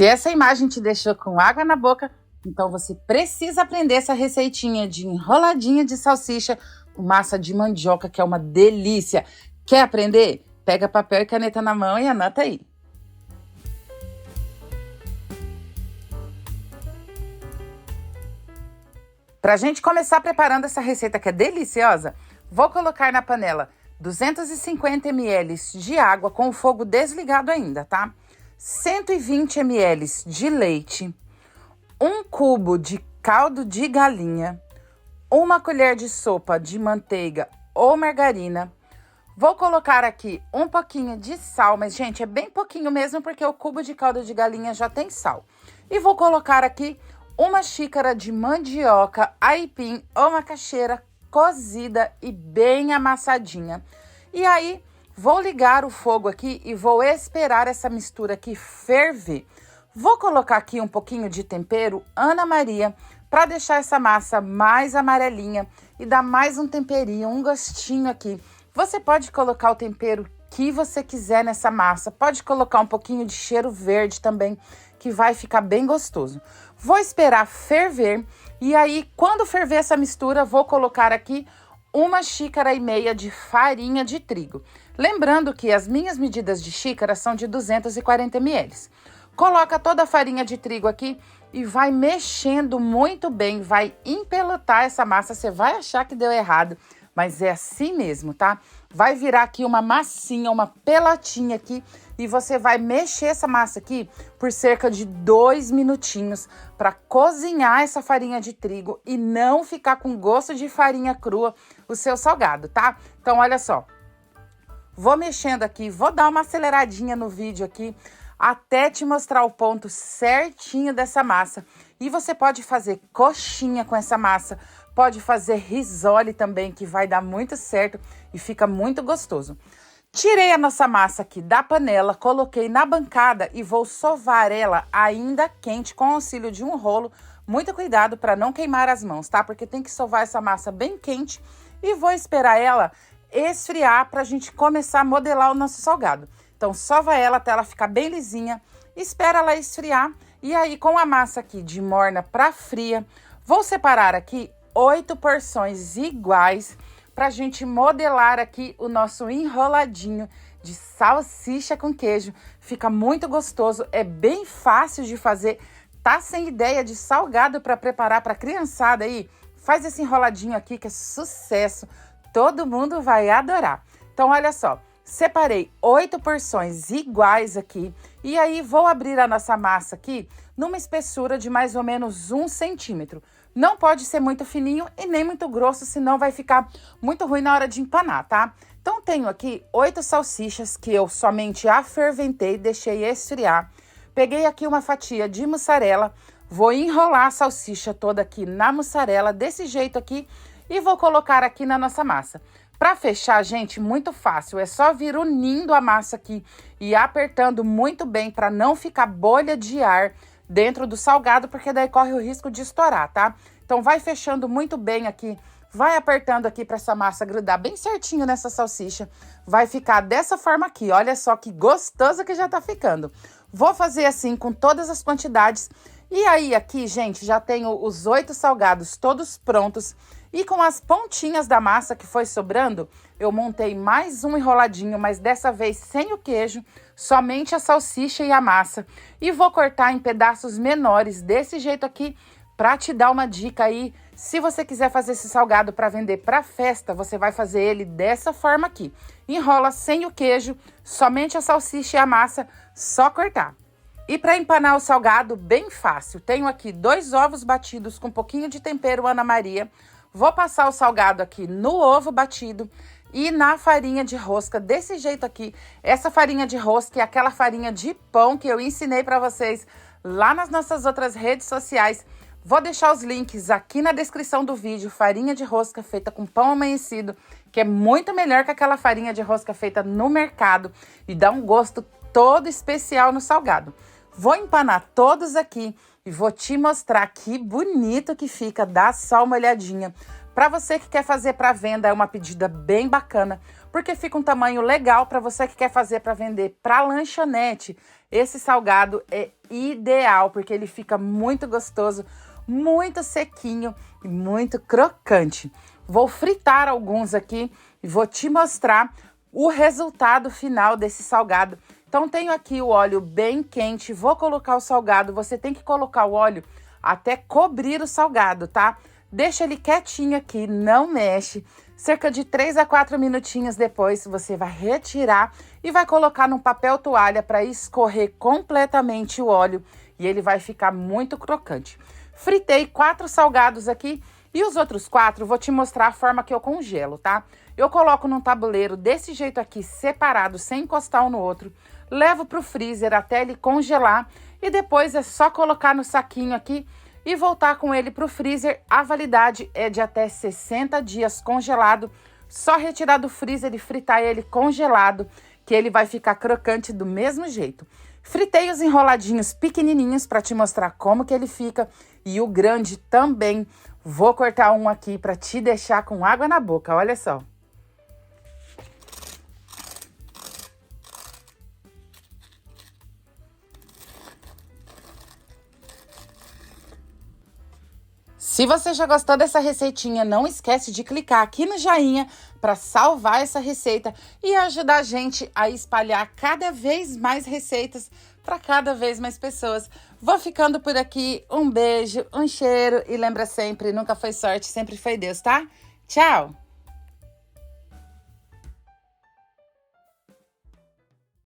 Se essa imagem te deixou com água na boca, então você precisa aprender essa receitinha de enroladinha de salsicha com massa de mandioca, que é uma delícia. Quer aprender? Pega papel e caneta na mão e anota aí. Para a gente começar preparando essa receita que é deliciosa, vou colocar na panela 250 ml de água com o fogo desligado ainda, tá? 120 ml de leite, 1 cubo de caldo de galinha, 1 colher de sopa de manteiga ou margarina. Vou colocar aqui um pouquinho de sal, mas, gente, é bem pouquinho mesmo, porque o cubo de caldo de galinha já tem sal. E vou colocar aqui 1 xícara de mandioca, aipim ou macaxeira cozida e bem amassadinha. E aí, vou ligar o fogo aqui e vou esperar essa mistura aqui ferver. Vou colocar aqui um pouquinho de tempero Ana Maria para deixar essa massa mais amarelinha e dar mais um temperinho, um gostinho aqui. Você pode colocar o tempero que você quiser nessa massa, pode colocar um pouquinho de cheiro verde também, que vai ficar bem gostoso. Vou esperar ferver e aí, quando ferver essa mistura, vou colocar aqui 1,5 xícara de farinha de trigo. Lembrando que as minhas medidas de xícara são de 240 ml. Coloca toda a farinha de trigo aqui e vai mexendo muito bem, vai empelotar essa massa. Você vai achar que deu errado, mas é assim mesmo, tá? Vai virar aqui uma massinha, uma pelotinha aqui, e você vai mexer essa massa aqui por cerca de 2 minutinhos para cozinhar essa farinha de trigo e não ficar com gosto de farinha crua o seu salgado, tá? Então, olha só, vou mexendo aqui, vou dar uma aceleradinha no vídeo aqui, até te mostrar o ponto certinho dessa massa. E você pode fazer coxinha com essa massa, pode fazer risole também, que vai dar muito certo e fica muito gostoso. Tirei a nossa massa aqui da panela, coloquei na bancada e vou sovar ela ainda quente com o auxílio de um rolo. Muito cuidado para não queimar as mãos, tá? Porque tem que sovar essa massa bem quente e vou esperar ela esfriar para a gente começar a modelar o nosso salgado. Então, sova ela até ela ficar bem lisinha, espera ela esfriar e aí, com a massa aqui de morna para fria, vou separar aqui 8 porções iguais para a gente modelar aqui o nosso enroladinho de salsicha com queijo. Fica muito gostoso, é bem fácil de fazer. Tá sem ideia de salgado para preparar para a criançada aí? Faz esse enroladinho aqui que é sucesso, todo mundo vai adorar. Então, olha só. Separei 8 porções iguais aqui e aí vou abrir a nossa massa aqui numa espessura de mais ou menos 1 centímetro. Não pode ser muito fininho e nem muito grosso, senão vai ficar muito ruim na hora de empanar, tá? Então, tenho aqui 8 salsichas que eu somente aferventei, deixei esfriar. Peguei aqui uma fatia de mussarela, vou enrolar a salsicha toda aqui na mussarela, desse jeito aqui, e vou colocar aqui na nossa massa. Para fechar, gente, muito fácil, é só vir unindo a massa aqui e apertando muito bem para não ficar bolha de ar dentro do salgado, porque daí corre o risco de estourar, tá? Então, vai fechando muito bem aqui, vai apertando aqui para essa massa grudar bem certinho nessa salsicha. Vai ficar dessa forma aqui, olha só que gostoso que já tá ficando. Vou fazer assim com todas as quantidades. E aí, aqui, gente, já tenho os 8 salgados todos prontos. E com as pontinhas da massa que foi sobrando, eu montei mais um enroladinho, mas dessa vez sem o queijo, somente a salsicha e a massa. E vou cortar em pedaços menores, desse jeito aqui, para te dar uma dica aí. Se você quiser fazer esse salgado para vender para festa, você vai fazer ele dessa forma aqui. Enrola sem o queijo, somente a salsicha e a massa, só cortar. E para empanar o salgado, bem fácil. Tenho aqui 2 ovos batidos com um pouquinho de tempero Ana Maria. Vou passar o salgado aqui no ovo batido e na farinha de rosca, desse jeito aqui. Essa farinha de rosca é aquela farinha de pão que eu ensinei para vocês lá nas nossas outras redes sociais. Vou deixar os links aqui na descrição do vídeo. Farinha de rosca feita com pão amanhecido, que é muito melhor que aquela farinha de rosca feita no mercado e dá um gosto todo especial no salgado. Vou empanar todos aqui e vou te mostrar que bonito que fica. Dá só uma olhadinha. Para você que quer fazer para venda, é uma pedida bem bacana. porque fica um tamanho legal para você que quer fazer para vender para lanchonete. Esse salgado é ideal, porque ele fica muito gostoso, muito sequinho e muito crocante. Vou fritar alguns aqui e vou te mostrar o resultado final desse salgado. Então, tenho aqui o óleo bem quente, vou colocar o salgado. Você tem que colocar o óleo até cobrir o salgado, tá? Deixa ele quietinho aqui, não mexe. Cerca de 3 a 4 minutinhos depois, você vai retirar e vai colocar num papel toalha para escorrer completamente o óleo e ele vai ficar muito crocante. Fritei 4 salgados aqui e os outros 4 vou te mostrar a forma que eu congelo, tá? Eu coloco num tabuleiro desse jeito aqui, separado, sem encostar um no outro. Levo pro freezer até ele congelar e depois é só colocar no saquinho aqui e voltar com ele pro freezer. A validade é de até 60 dias congelado. Só retirar do freezer e fritar ele congelado, que ele vai ficar crocante do mesmo jeito. Fritei os enroladinhos pequenininhos para te mostrar como que ele fica e o grande também. Vou cortar um aqui para te deixar com água na boca, olha só. Se você já gostou dessa receitinha, não esquece de clicar aqui no joinha para salvar essa receita e ajudar a gente a espalhar cada vez mais receitas para cada vez mais pessoas. Vou ficando por aqui, um beijo, um cheiro e lembra sempre, nunca foi sorte, sempre foi Deus, tá? Tchau!